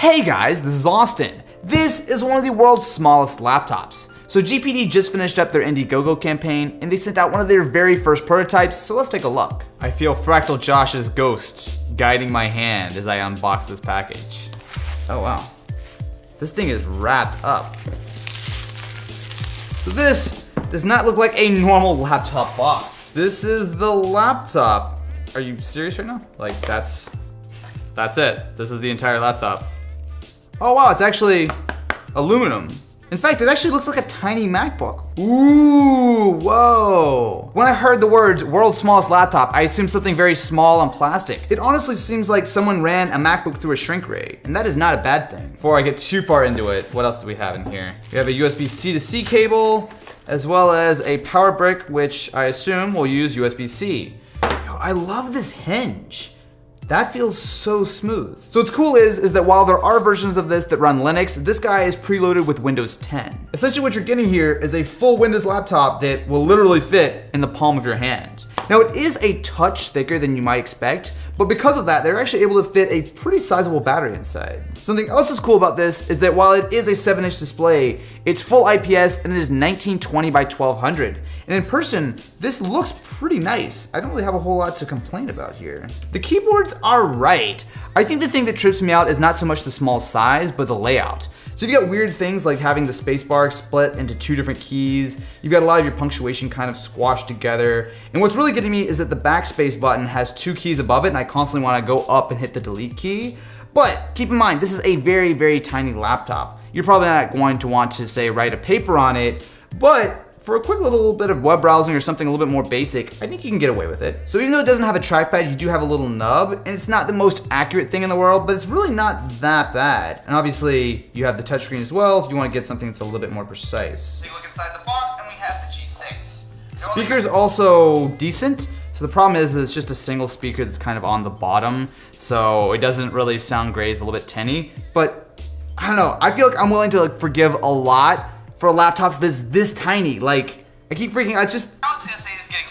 Hey guys, this is Austin. This is one of the world's smallest laptops. So GPD just finished up their Indiegogo campaign and they sent out one of their very first prototypes, so let's take a look. I feel Fractal Josh's ghost guiding my hand as I unbox this package. Oh wow, this thing is wrapped up. So this does not look like a normal laptop box. This is the laptop. Are you serious right now? Like that's it. This is the entire laptop. Oh wow, it's actually aluminum. In fact, it actually looks like a tiny MacBook. Ooh, whoa. When I heard the words world's smallest laptop, I assumed something very small and plastic. It honestly seems like someone ran a MacBook through a shrink ray, and that is not a bad thing. Before I get too far into it, what else do we have in here? We have a USB-C to C cable, as well as a power brick, which I assume will use USB-C. I love this hinge. That feels so smooth. So what's cool is that while there are versions of this that run Linux, this guy is preloaded with Windows 10. Essentially what you're getting here is a full Windows laptop that will literally fit in the palm of your hand. Now it is a touch thicker than you might expect, but because of that, they're actually able to fit a pretty sizable battery inside. Something else that's cool about this is that while it is a 7-inch display, it's full IPS and it is 1920 by 1200. And in person, this looks pretty nice. I don't really have a whole lot to complain about here. The keyboards are right. I think the thing that trips me out is not so much the small size, but the layout. So you've got weird things like having the spacebar split into 2 different keys. You've got a lot of your punctuation kind of squashed together. And what's really getting me is that the backspace button has 2 keys above it and I constantly want to go up and hit the delete key. But keep in mind, this is a very, very tiny laptop. You're probably not going to want to say write a paper on it, but for a quick little bit of web browsing or something a little bit more basic, I think you can get away with it. So even though it doesn't have a trackpad, you do have a little nub, and it's not the most accurate thing in the world, but it's really not that bad. And obviously, you have the touchscreen as well if you want to get something that's a little bit more precise. Take a look inside the box, and we have the G6. Speaker's also decent. So the problem is it's just a single speaker that's kind of on the bottom, so it doesn't really sound great, it's a little bit tinny. But I don't know, I feel like I'm willing to forgive a lot for laptops that's this tiny. Like, I keep freaking out,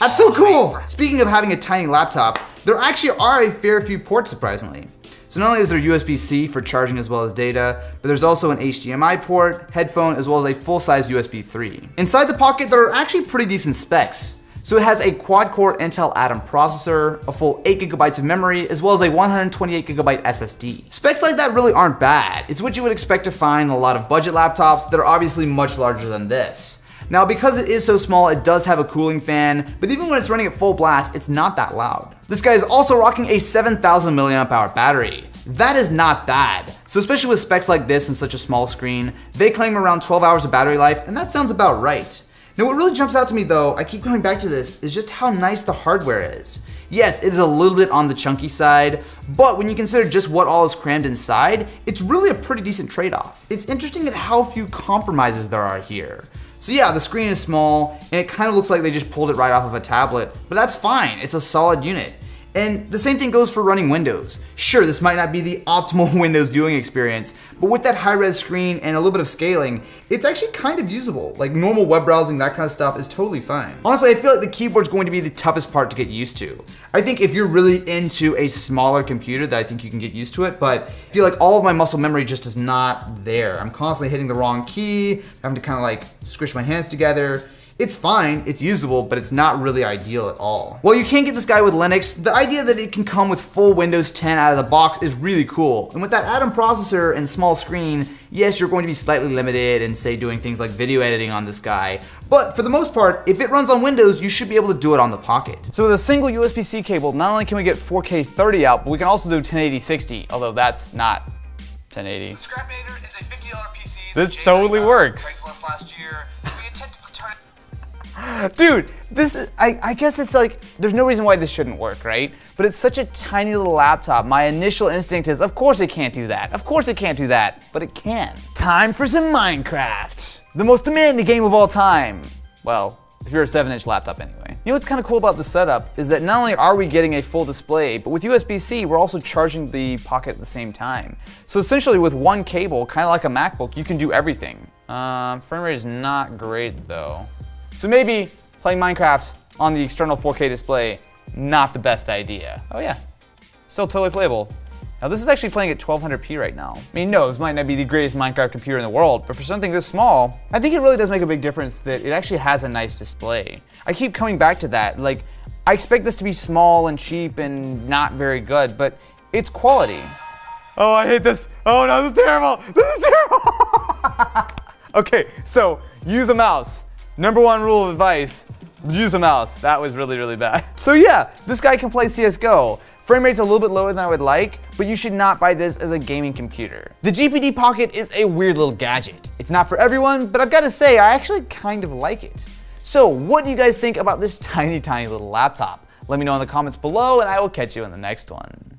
that's so cool. Speaking of having a tiny laptop, there actually are a fair few ports, surprisingly. So not only is there USB-C for charging as well as data, but there's also an HDMI port, headphone, as well as a full-size USB 3. Inside the pocket, there are actually pretty decent specs. So it has a quad-core Intel Atom processor, a full 8 GB of memory, as well as a 128 GB SSD. Specs like that really aren't bad. It's what you would expect to find in a lot of budget laptops that are obviously much larger than this. Now, because it is so small, it does have a cooling fan, but even when it's running at full blast, it's not that loud. This guy is also rocking a 7,000 mAh battery. That is not bad. So especially with specs like this and such a small screen, they claim around 12 hours of battery life, and that sounds about right. Now what really jumps out to me though, I keep going back to this, is just how nice the hardware is. Yes, it is a little bit on the chunky side, but when you consider just what all is crammed inside, it's really a pretty decent trade-off. It's interesting at how few compromises there are here. So yeah, the screen is small, and it kind of looks like they just pulled it right off of a tablet, but that's fine, it's a solid unit. And the same thing goes for running Windows. Sure, this might not be the optimal Windows viewing experience, but with that high-res screen and a little bit of scaling, it's actually kind of usable. Like normal web browsing, that kind of stuff is totally fine. Honestly, I feel like the keyboard's going to be the toughest part to get used to. I think if you're really into a smaller computer, that I think you can get used to it, but I feel like all of my muscle memory just is not there. I'm constantly hitting the wrong key, having to kind of like squish my hands together. It's fine, it's usable, but it's not really ideal at all. While you can get this guy with Linux, the idea that it can come with full Windows 10 out of the box is really cool. And with that Atom processor and small screen, yes, you're going to be slightly limited in, say, doing things like video editing on this guy. But for the most part, if it runs on Windows, you should be able to do it on the pocket. So with a single USB-C cable, not only can we get 4K 30 out, but we can also do 1080 60, although that's not 1080. The Scrapinator is a $50 PC. This totally works. Last year. We intend to turn it. Dude, this is, I guess it's like, there's no reason why this shouldn't work, right? But it's such a tiny little laptop. My initial instinct is, of course it can't do that. Of course it can't do that, but it can. Time for some Minecraft. The most demanding game of all time. Well, if you're a 7-inch laptop anyway. You know what's kind of cool about the setup is that not only are we getting a full display, but with USB-C, we're also charging the pocket at the same time. So essentially with one cable, kind of like a MacBook, you can do everything. Frame rate is not great though. So maybe playing Minecraft on the external 4K display, not the best idea. Oh yeah, still totally playable. Now this is actually playing at 1200p right now. I mean, no, this might not be the greatest Minecraft computer in the world, but for something this small, I think it really does make a big difference that it actually has a nice display. I keep coming back to that. Like, I expect this to be small and cheap and not very good, but it's quality. Oh, I hate this. Oh no, this is terrible. This is terrible. Okay, so use a mouse. Number one rule of advice, use a mouse. That was really, really bad. So yeah, this guy can play CSGO. Frame rate's a little bit lower than I would like, but you should not buy this as a gaming computer. The GPD Pocket is a weird little gadget. It's not for everyone, but I've got to say, I actually kind of like it. So what do you guys think about this tiny, tiny little laptop? Let me know in the comments below, and I will catch you in the next one.